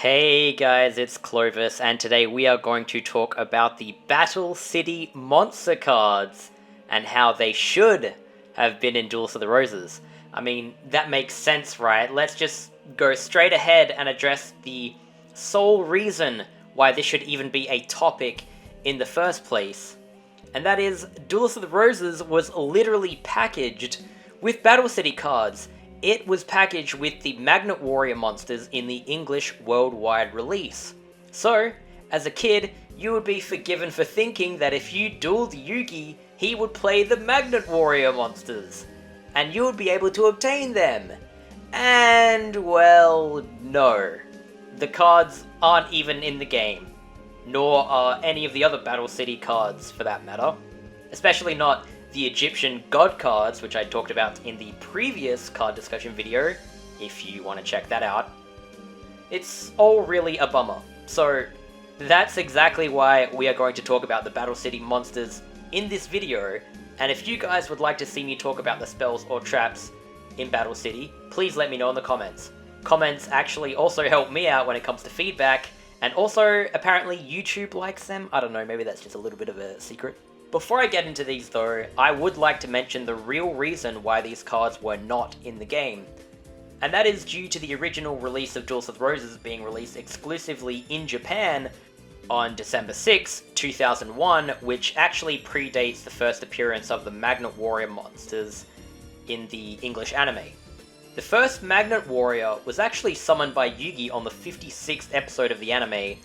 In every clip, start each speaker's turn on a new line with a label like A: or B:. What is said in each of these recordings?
A: Hey guys, it's Clovis, and today we are going to talk about the Battle City monster cards and how they should have been in Duelists of the Roses. I mean, that makes sense, right? Let's just go straight ahead and address the sole reason why this should even be a topic in the first place. And that is, Duelists of the Roses was literally packaged with Battle City cards. It was packaged with the Magnet Warrior monsters in the English worldwide release. So, as a kid, you would be forgiven for thinking that if you dueled Yugi, he would play the Magnet Warrior monsters, and you would be able to obtain them. And, well, no. The cards aren't even in the game, nor are any of the other Battle City cards for that matter, especially not the Egyptian god cards, which I talked about in the previous card discussion video, if you want to check that out. It's all really a bummer. So that's exactly why we are going to talk about the Battle City monsters in this video, and if you guys would like to see me talk about the spells or traps in Battle City, please let me know in the comments. Comments actually also help me out when it comes to feedback, and also apparently YouTube likes them. I don't know, maybe that's just a little bit of a secret. Before I get into these though, I would like to mention the real reason why these cards were not in the game. And that is due to the original release of Duelists of the Roses being released exclusively in Japan on December 6, 2001, which actually predates the first appearance of the Magnet Warrior monsters in the English anime. The first Magnet Warrior was actually summoned by Yugi on the 56th episode of the anime,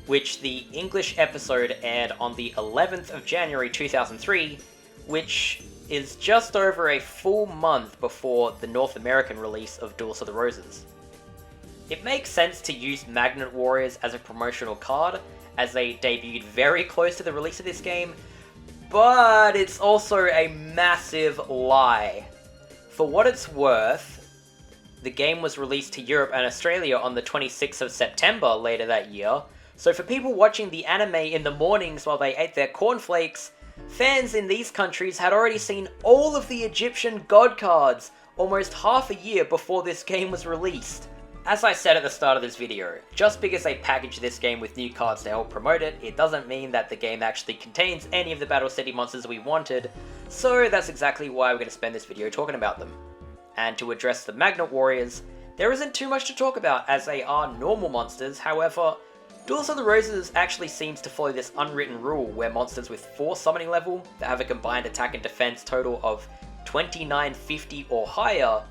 A: which the English episode aired on the 11th of January 2003, which is just over a full month before the North American release of Duelists of the Roses. It makes sense to use Magnet Warriors as a promotional card, as they debuted very close to the release of this game, but it's also a massive lie. For what it's worth, the game was released to Europe and Australia on the 26th of September later that year. So for people watching the anime in the mornings while they ate their cornflakes, fans in these countries had already seen all of the Egyptian god cards almost half a year before this game was released. As I said at the start of this video, just because they package this game with new cards to help promote it, it doesn't mean that the game actually contains any of the Battle City monsters we wanted, so that's exactly why we're going to spend this video talking about them. And to address the Magnet Warriors, there isn't too much to talk about as they are normal monsters. However, Duelists of the Roses actually seems to follow this unwritten rule where monsters with 4 summoning level that have a combined attack and defense total of 2950 or higher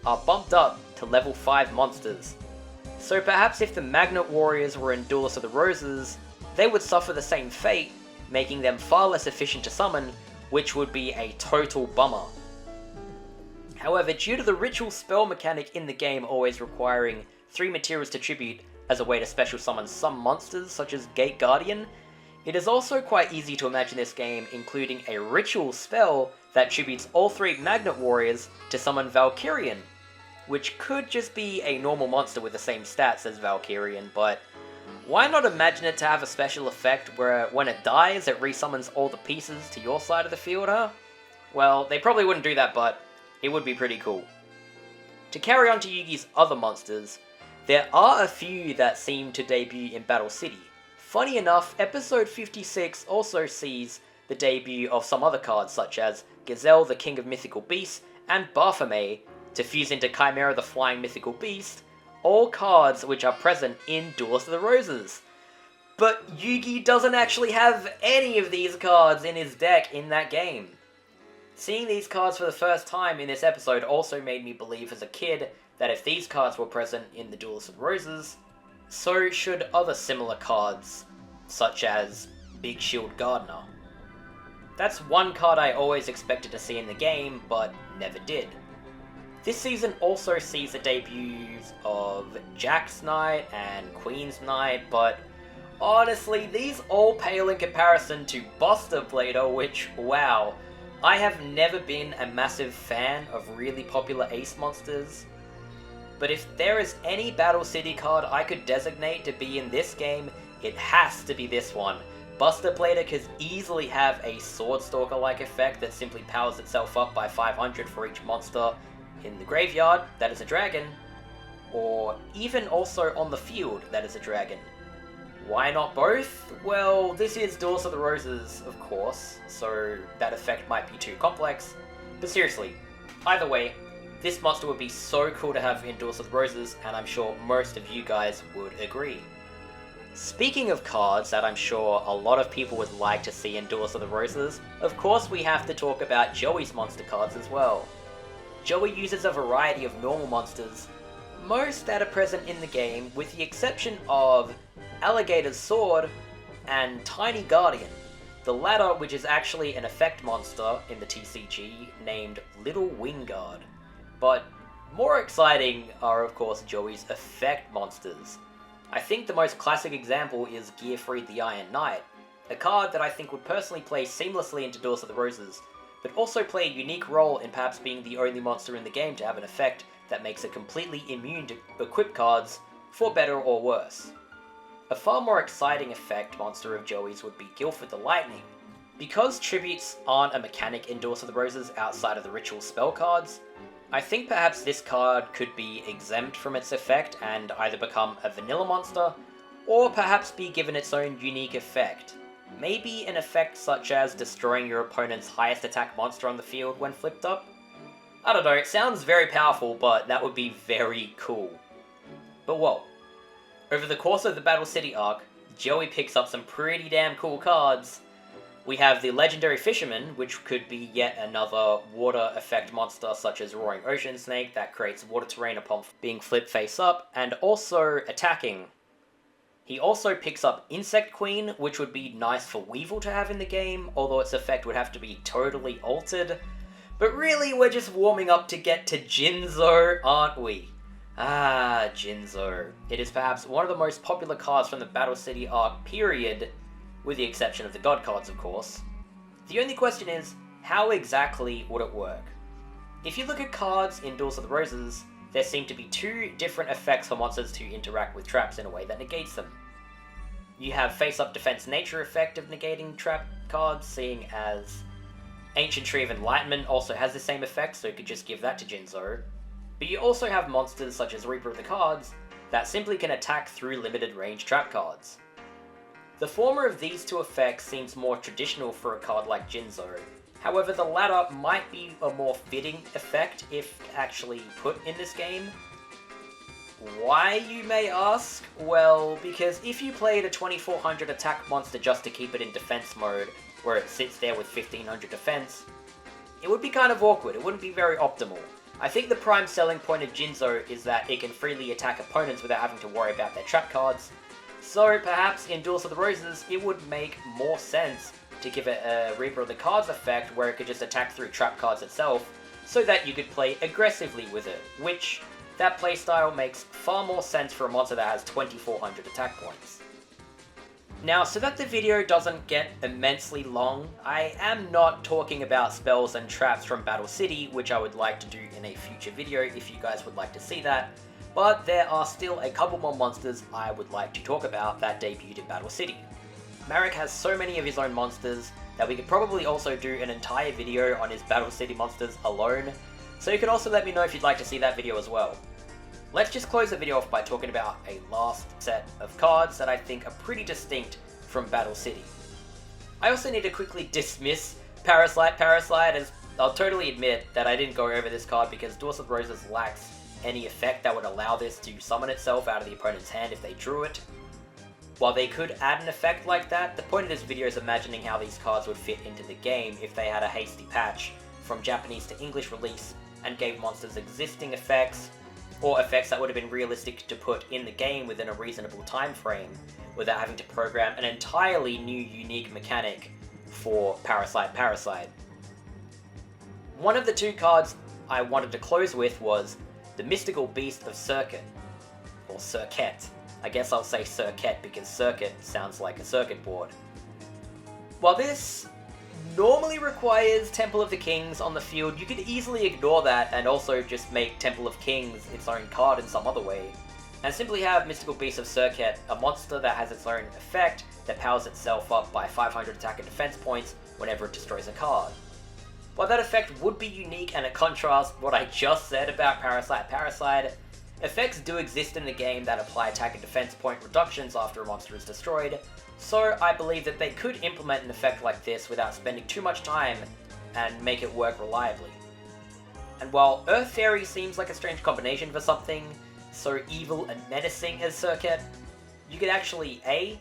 A: are bumped up to level 5 monsters. So perhaps if the Magnet Warriors were in Duelists of the Roses, they would suffer the same fate, making them far less efficient to summon, which would be a total bummer. However, due to the ritual spell mechanic in the game always requiring 3 materials to tribute as a way to special summon some monsters such as Gate Guardian, it is also quite easy to imagine this game including a ritual spell that tributes all 3 Magnet Warriors to summon Valkyrian, which could just be a normal monster with the same stats as Valkyrian, but why not imagine it to have a special effect where when it dies it resummons all the pieces to your side of the field, huh? Well, they probably wouldn't do that, but it would be pretty cool. To carry on to Yugi's other monsters, there are a few that seem to debut in Battle City. Funny enough, episode 56 also sees the debut of some other cards such as Gazelle the King of Mythical Beasts and Baphomet to fuse into Chimera the Flying Mythical Beast, all cards which are present in Duelists of the Roses. But Yugi doesn't actually have any of these cards in his deck in that game. Seeing these cards for the first time in this episode also made me believe as a kid that if these cards were present in the Duelists of Roses, so should other similar cards, such as Big Shield GARDNA. That's one card I always expected to see in the game, but never did. This season also sees the debuts of Jack's Knight and Queen's Knight, but honestly, these all pale in comparison to Buster Blader, which, wow, I have never been a massive fan of really popular ace monsters. But if there is any Battle City card I could designate to be in this game, it has to be this one. Buster Blader could easily have a Swordstalker-like effect that simply powers itself up by 500 for each monster in the graveyard that is a dragon. or even also on the field that is a dragon. Why not both? Well, this is Duelists of the Roses, of course, so that effect might be too complex, but seriously, either way, this monster would be so cool to have in Duelists of the Roses, and I'm sure most of you guys would agree. Speaking of cards that I'm sure a lot of people would like to see in Duelists of the Roses, of course we have to talk about Joey's monster cards as well. Joey uses a variety of normal monsters, most that are present in the game, with the exception of Alligator's Sword and Tiny Guardian, the latter which is actually an effect monster in the TCG named Little Wingard. But more exciting are of course Joey's effect monsters. I think the most classic example is GEARFRIED the Iron Knight, a card that I think would personally play seamlessly into Duelists of the Roses, but also play a unique role in perhaps being the only monster in the game to have an effect that makes it completely immune to equip cards, for better or worse. A far more exciting effect monster of Joey's would be GILFORD the Lightning. Because tributes aren't a mechanic in Duelists of the Roses outside of the ritual spell cards, I think perhaps this card could be exempt from its effect and either become a vanilla monster, or perhaps be given its own unique effect. Maybe an effect such as destroying your opponent's highest attack monster on the field when flipped up? I don't know, it sounds very powerful, but that would be very cool. But whoa. Over the course of the Battle City arc, Joey picks up some pretty damn cool cards. We have the legendary Fisherman, which could be yet another water effect monster such as Roaring Ocean Snake that creates water terrain upon being flipped face up, and also attacking. He also picks up Insect Queen, which would be nice for Weevil to have in the game, although its effect would have to be totally altered. But really, we're just warming up to get to JINZO, aren't we? Ah, JINZO. It is perhaps one of the most popular cards from the Battle City arc period, with the exception of the God cards, of course. The only question is, how exactly would it work? If you look at cards in Duelists of the Roses, there seem to be two different effects for monsters to interact with traps in a way that negates them. You have face-up defense nature effect of negating trap cards, seeing as Ancient Tree of Enlightenment also has the same effect, so you could just give that to JINZO. But you also have monsters such as Reaper of the Cards that simply can attack through limited range trap cards. The former of these two effects seems more traditional for a card like JINZO. However, the latter might be a more fitting effect if actually put in this game. Why, you may ask? Well, because if you played a 2400 attack monster just to keep it in defense mode, where it sits there with 1500 defense, it would be kind of awkward, it wouldn't be very optimal. I think the prime selling point of JINZO is that it can freely attack opponents without having to worry about their trap cards. So perhaps in Duelists of the Roses, it would make more sense to give it a Reaper of the Cards effect where it could just attack through trap cards itself, so that you could play aggressively with it, which that playstyle makes far more sense for a monster that has 2400 attack points. Now, so that the video doesn't get immensely long, I am not talking about spells and traps from Battle City, which I would like to do in a future video if you guys would like to see that. But there are still a couple more monsters I would like to talk about that debuted in Battle City. Marek has so many of his own monsters that we could probably also do an entire video on his Battle City monsters alone, so you can also let me know if you'd like to see that video as well. Let's just close the video off by talking about a last set of cards that I think are pretty distinct from Battle City. I also need to quickly dismiss Parasite, as I'll totally admit that I didn't go over this card because Duelists of the Roses lacks any effect that would allow this to summon itself out of the opponent's hand if they drew it. While they could add an effect like that, the point of this video is imagining how these cards would fit into the game if they had a hasty patch from Japanese to English release and gave monsters existing effects, or effects that would have been realistic to put in the game within a reasonable time frame without having to program an entirely new unique mechanic for Parasite. One of the two cards I wanted to close with was the Mystical Beast of SERKET, or SERKET. I guess I'll say SERKET because circuit sounds like a circuit board. While this normally requires Temple of the Kings on the field, you could easily ignore that and also just make Temple of Kings its own card in some other way, and simply have Mystical Beast of SERKET, a monster that has its own effect that powers itself up by 500 attack and defense points whenever it destroys a card. While that effect would be unique and it contrasts what I just said about Parasite, Effects do exist in the game that apply attack and defense point reductions after a monster is destroyed, so I believe that they could implement an effect like this without spending too much time and make it work reliably. And while Earth Fairy seems like a strange combination for something so evil and menacing as SERKET, you could actually A,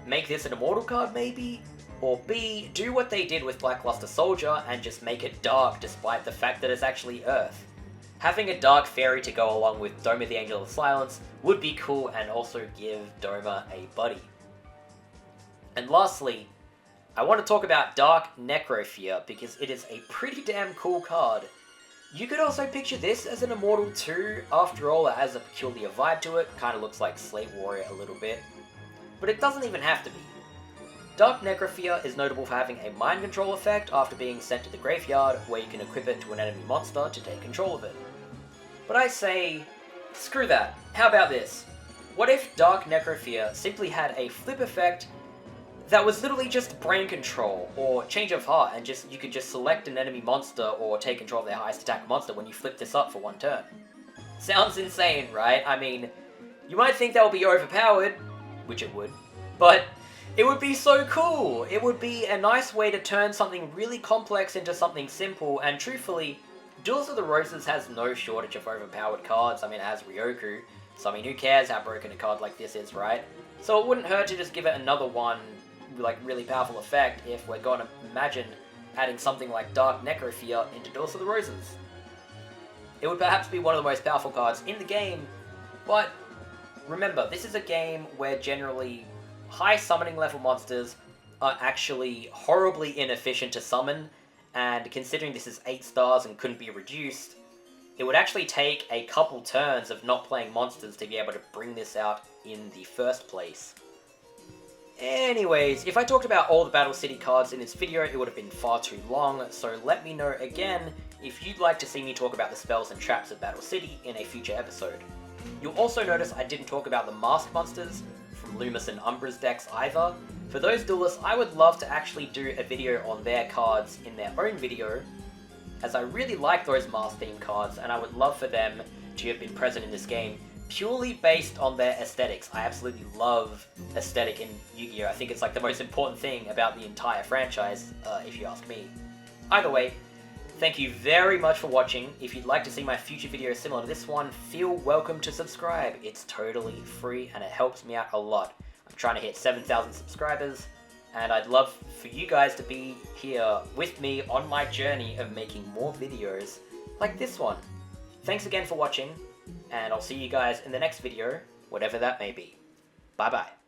A: make this an immortal card maybe, or B, do what they did with Blackluster Soldier and just make it dark despite the fact that it's actually Earth. Having a dark fairy to go along with Doma the Angel of Silence would be cool and also give Doma a buddy. And lastly, I want to talk about Dark NECROFEAR because it is a pretty damn cool card. You could also picture this as an immortal too, after all it has a peculiar vibe to it, kinda looks like Slave Warrior a little bit. But it doesn't even have to be. Dark NECROFEAR is notable for having a mind control effect after being sent to the graveyard, where you can equip it to an enemy monster to take control of it. But I say, screw that, how about this? What if Dark NECROFEAR simply had a flip effect that was literally just brain control, or change of heart, and you could just select an enemy monster or take control of their highest attack monster when you flip this up for one turn. Sounds insane, right? I mean, you might think that would be overpowered, which it would, but it would be so cool! It would be a nice way to turn something really complex into something simple, and truthfully, Duels of the Roses has no shortage of overpowered cards. I mean, it has Ryoku, so I mean, who cares how broken a card like this is, right? So it wouldn't hurt to just give it another one, like, really powerful effect if we're gonna imagine adding something like Dark NECROFEAR into Duels of the Roses. It would perhaps be one of the most powerful cards in the game, but remember, this is a game where generally high summoning level monsters are actually horribly inefficient to summon, and considering this is 8 stars and couldn't be reduced, it would actually take a couple turns of not playing monsters to be able to bring this out in the first place. Anyways, if I talked about all the Battle City cards in this video, it would have been far too long, so let me know again if you'd like to see me talk about the spells and traps of Battle City in a future episode. You'll also notice I didn't talk about the masked monsters from Loomis and Umbra's decks either. For those duelists, I would love to actually do a video on their cards in their own video, as I really like those mask themed cards and I would love for them to have been present in this game, purely based on their aesthetics. I absolutely love aesthetic in Yu-Gi-Oh! I think it's like the most important thing about the entire franchise, if you ask me. Either way, thank you very much for watching. If you'd like to see my future videos similar to this one, feel welcome to subscribe. It's totally free and it helps me out a lot. I'm trying to hit 7,000 subscribers, and I'd love for you guys to be here with me on my journey of making more videos like this one. Thanks again for watching, and I'll see you guys in the next video, whatever that may be. Bye bye.